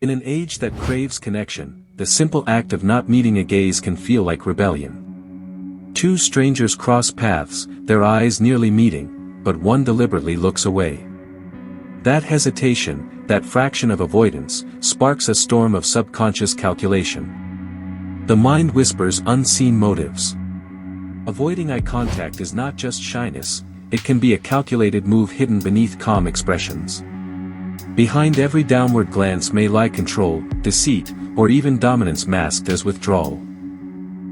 In an age that craves connection, the simple act of not meeting a gaze can feel like rebellion. Two strangers cross paths, their eyes nearly meeting, but one deliberately looks away. That hesitation, that fraction of avoidance, sparks a storm of subconscious calculation. The mind whispers unseen motives. Avoiding eye contact is not just shyness, it can be a calculated move hidden beneath calm expressions. Behind every downward glance may lie control, deceit, or even dominance masked as withdrawal.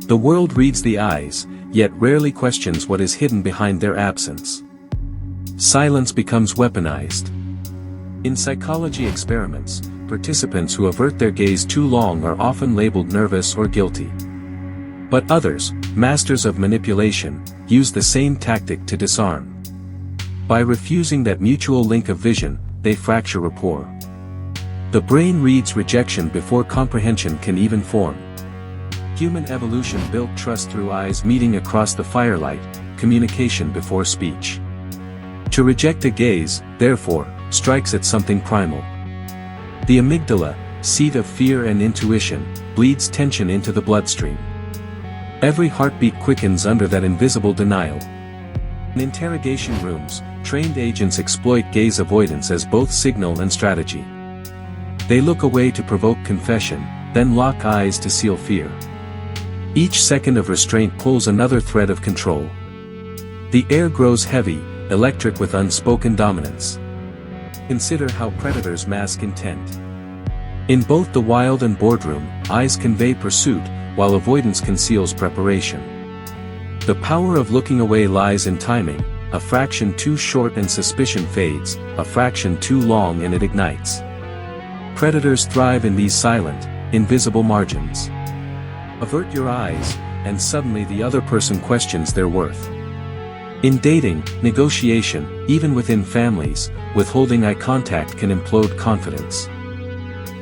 The world reads the eyes, yet rarely questions what is hidden behind their absence. Silence becomes weaponized. In psychology experiments, participants who avert their gaze too long are often labeled nervous or guilty. But others, masters of manipulation, use the same tactic to disarm. By refusing that mutual link of vision, they fracture rapport. The brain reads rejection before comprehension can even form. Human evolution built trust through eyes meeting across the firelight, communication before speech. To reject a gaze, therefore, strikes at something primal. The amygdala, seat of fear and intuition, bleeds tension into the bloodstream. Every heartbeat quickens under that invisible denial. In interrogation rooms, trained agents exploit gaze avoidance as both signal and strategy. They look away to provoke confession, then lock eyes to seal fear. Each second of restraint pulls another thread of control. The air grows heavy, electric with unspoken dominance. Consider how predators mask intent. In both the wild and boardroom, eyes convey pursuit, while avoidance conceals preparation. The power of looking away lies in timing. A fraction too short and suspicion fades, a fraction too long and it ignites. Predators thrive in these silent, invisible margins. Avert your eyes, and suddenly the other person questions their worth. In dating, negotiation, even within families, withholding eye contact can implode confidence.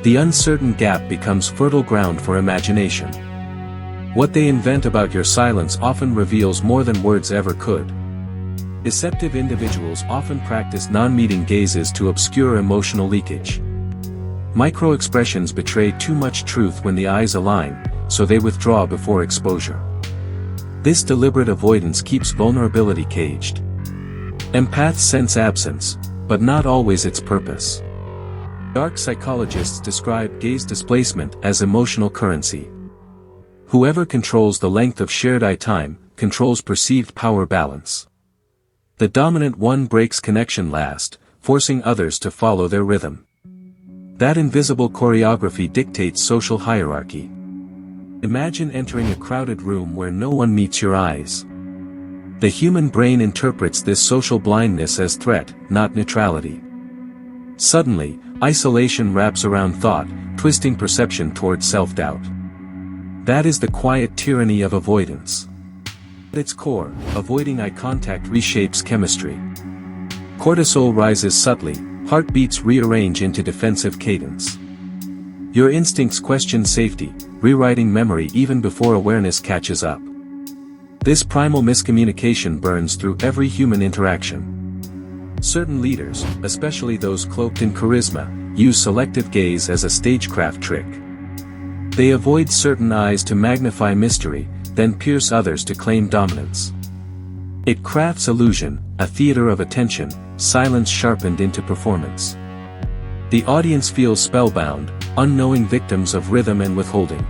The uncertain gap becomes fertile ground for imagination. What they invent about your silence often reveals more than words ever could. Deceptive individuals often practice non-meeting gazes to obscure emotional leakage. Micro-expressions betray too much truth when the eyes align, so they withdraw before exposure. This deliberate avoidance keeps vulnerability caged. Empaths sense absence, but not always its purpose. Dark psychologists describe gaze displacement as emotional currency. Whoever controls the length of shared eye time, controls perceived power balance. The dominant one breaks connection last, forcing others to follow their rhythm. That invisible choreography dictates social hierarchy. Imagine entering a crowded room where no one meets your eyes. The human brain interprets this social blindness as threat, not neutrality. Suddenly, isolation wraps around thought, twisting perception toward self-doubt. That is the quiet tyranny of avoidance. At its core, avoiding eye contact reshapes chemistry. Cortisol rises subtly, heartbeats rearrange into defensive cadence. Your instincts question safety, rewriting memory even before awareness catches up. This primal miscommunication burns through every human interaction. Certain leaders, especially those cloaked in charisma, use selective gaze as a stagecraft trick. They avoid certain eyes to magnify mystery, then pierce others to claim dominance. It crafts illusion, a theater of attention, silence sharpened into performance. The audience feels spellbound, unknowing victims of rhythm and withholding.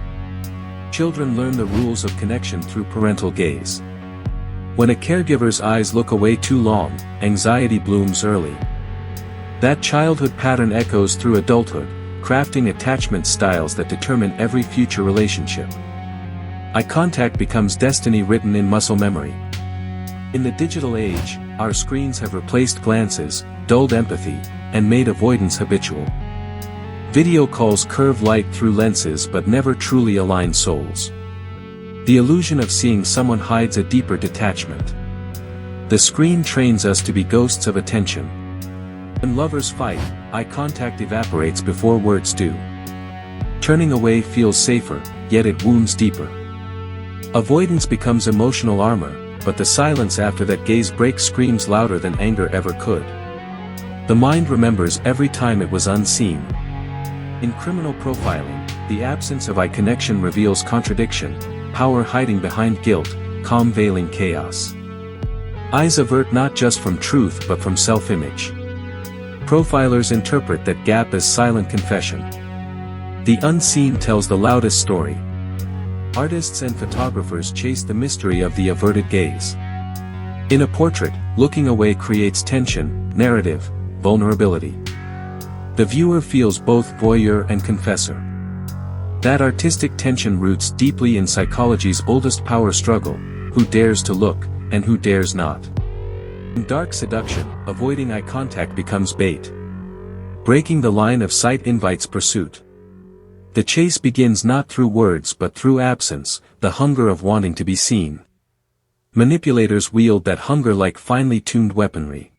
Children learn the rules of connection through parental gaze. When a caregiver's eyes look away too long, anxiety blooms early. That childhood pattern echoes through adulthood, crafting attachment styles that determine every future relationship. Eye contact becomes destiny written in muscle memory. In the digital age, our screens have replaced glances, dulled empathy, and made avoidance habitual. Video calls curve light through lenses but never truly align souls. The illusion of seeing someone hides a deeper detachment. The screen trains us to be ghosts of attention. When lovers fight, eye contact evaporates before words do. Turning away feels safer, yet it wounds deeper. Avoidance becomes emotional armor, but the silence after that gaze break screams louder than anger ever could. The mind remembers every time it was unseen. In criminal profiling, the absence of eye connection reveals contradiction, power hiding behind guilt, calm veiling chaos. Eyes avert not just from truth but from self-image. Profilers interpret that gap as silent confession. The unseen tells the loudest story. Artists and photographers chase the mystery of the averted gaze. In a portrait, looking away creates tension, narrative, vulnerability. The viewer feels both voyeur and confessor. That artistic tension roots deeply in psychology's oldest power struggle: who dares to look, and who dares not. In dark seduction, avoiding eye contact becomes bait. Breaking the line of sight invites pursuit. The chase begins not through words but through absence, the hunger of wanting to be seen. Manipulators wield that hunger like finely tuned weaponry.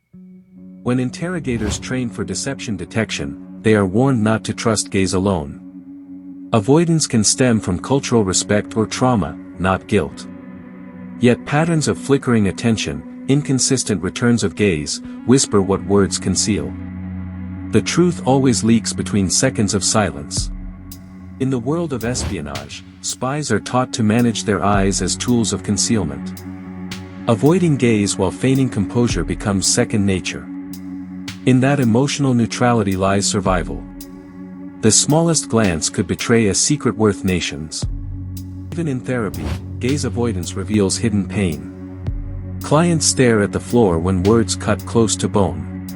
When interrogators train for deception detection, they are warned not to trust gaze alone. Avoidance can stem from cultural respect or trauma, not guilt. Yet patterns of flickering attention, inconsistent returns of gaze, whisper what words conceal. The truth always leaks between seconds of silence. In the world of espionage, spies are taught to manage their eyes as tools of concealment. Avoiding gaze while feigning composure becomes second nature. In that emotional neutrality lies survival. The smallest glance could betray a secret worth nations. Even in therapy, gaze avoidance reveals hidden pain. Clients stare at the floor when words cut close to bone.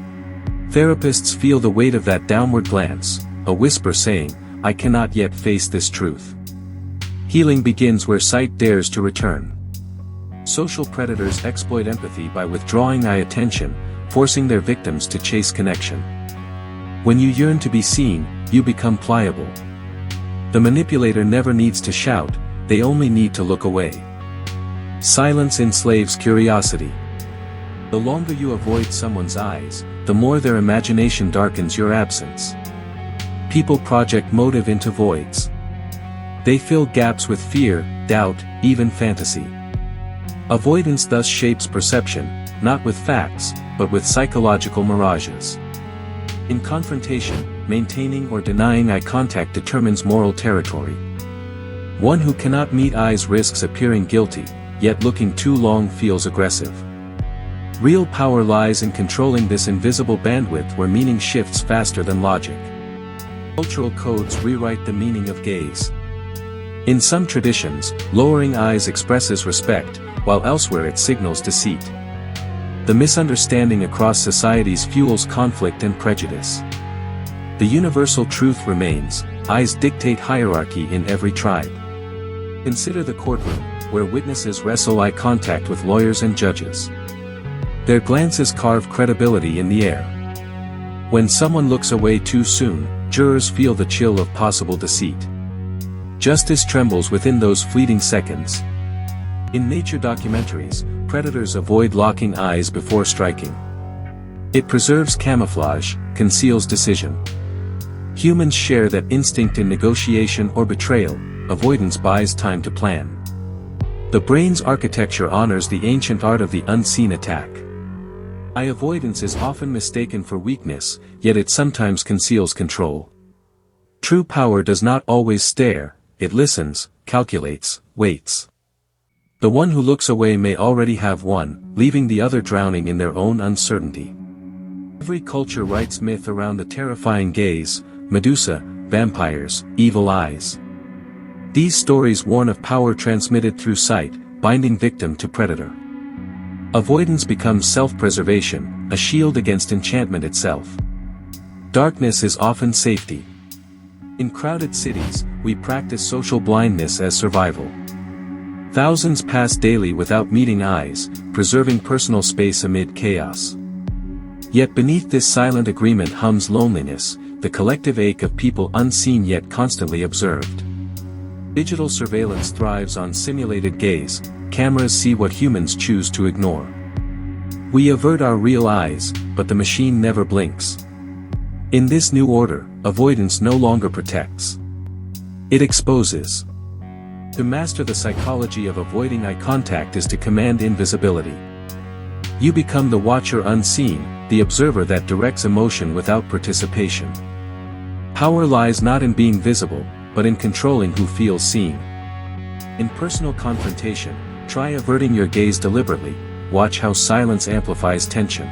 Therapists feel the weight of that downward glance, a whisper saying, "I cannot yet face this truth." Healing begins where sight dares to return. Social predators exploit empathy by withdrawing eye attention, forcing their victims to chase connection. When you yearn to be seen, you become pliable. The manipulator never needs to shout, they only need to look away. Silence enslaves curiosity. The longer you avoid someone's eyes, the more their imagination darkens your absence. People project motive into voids. They fill gaps with fear, doubt, even fantasy. Avoidance thus shapes perception, not with facts, but with psychological mirages. In confrontation, maintaining or denying eye contact determines moral territory. One who cannot meet eyes risks appearing guilty, yet looking too long feels aggressive. Real power lies in controlling this invisible bandwidth where meaning shifts faster than logic. Cultural codes rewrite the meaning of gaze. In some traditions, lowering eyes expresses respect, while elsewhere it signals deceit. The misunderstanding across societies fuels conflict and prejudice. The universal truth remains: eyes dictate hierarchy in every tribe. Consider the courtroom, where witnesses wrestle eye contact with lawyers and judges. Their glances carve credibility in the air. When someone looks away too soon, jurors feel the chill of possible deceit. Justice trembles within those fleeting seconds. In nature documentaries, predators avoid locking eyes before striking. It preserves camouflage, conceals decision. Humans share that instinct in negotiation or betrayal. Avoidance buys time to plan. The brain's architecture honors the ancient art of the unseen attack. Eye avoidance is often mistaken for weakness, yet it sometimes conceals control. True power does not always stare, it listens, calculates, waits. The one who looks away may already have won, leaving the other drowning in their own uncertainty. Every culture writes myth around the terrifying gaze: Medusa, vampires, evil eyes. These stories warn of power transmitted through sight, binding victim to predator. Avoidance becomes self-preservation, a shield against enchantment itself. Darkness is often safety. In crowded cities, we practice social blindness as survival. Thousands pass daily without meeting eyes, preserving personal space amid chaos. Yet beneath this silent agreement hums loneliness, the collective ache of people unseen yet constantly observed. Digital surveillance thrives on simulated gaze, cameras see what humans choose to ignore. We avert our real eyes, but the machine never blinks. In this new order, avoidance no longer protects. It exposes. To master the psychology of avoiding eye contact is to command invisibility. You become the watcher unseen, the observer that directs emotion without participation. Power lies not in being visible, but in controlling who feels seen. In personal confrontation, try averting your gaze deliberately. Watch how silence amplifies tension.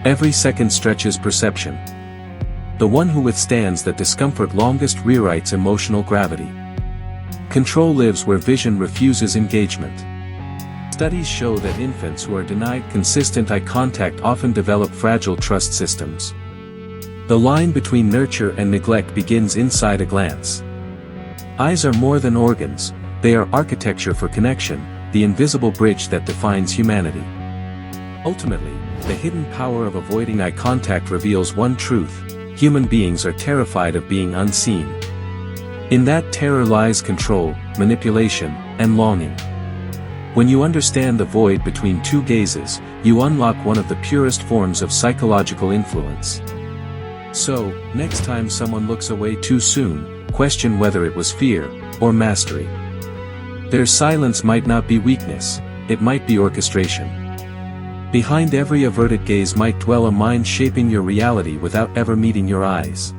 Every second stretches perception. The one who withstands that discomfort longest rewrites emotional gravity. Control lives where vision refuses engagement. Studies show that infants who are denied consistent eye contact often develop fragile trust systems. The line between nurture and neglect begins inside a glance. Eyes are more than organs, they are architecture for connection, the invisible bridge that defines humanity. Ultimately, the hidden power of avoiding eye contact reveals one truth: human beings are terrified of being unseen. In that terror lies control, manipulation, and longing. When you understand the void between two gazes, you unlock one of the purest forms of psychological influence. So, next time someone looks away too soon, question whether it was fear or mastery. Their silence might not be weakness, it might be orchestration. Behind every averted gaze might dwell a mind shaping your reality without ever meeting your eyes.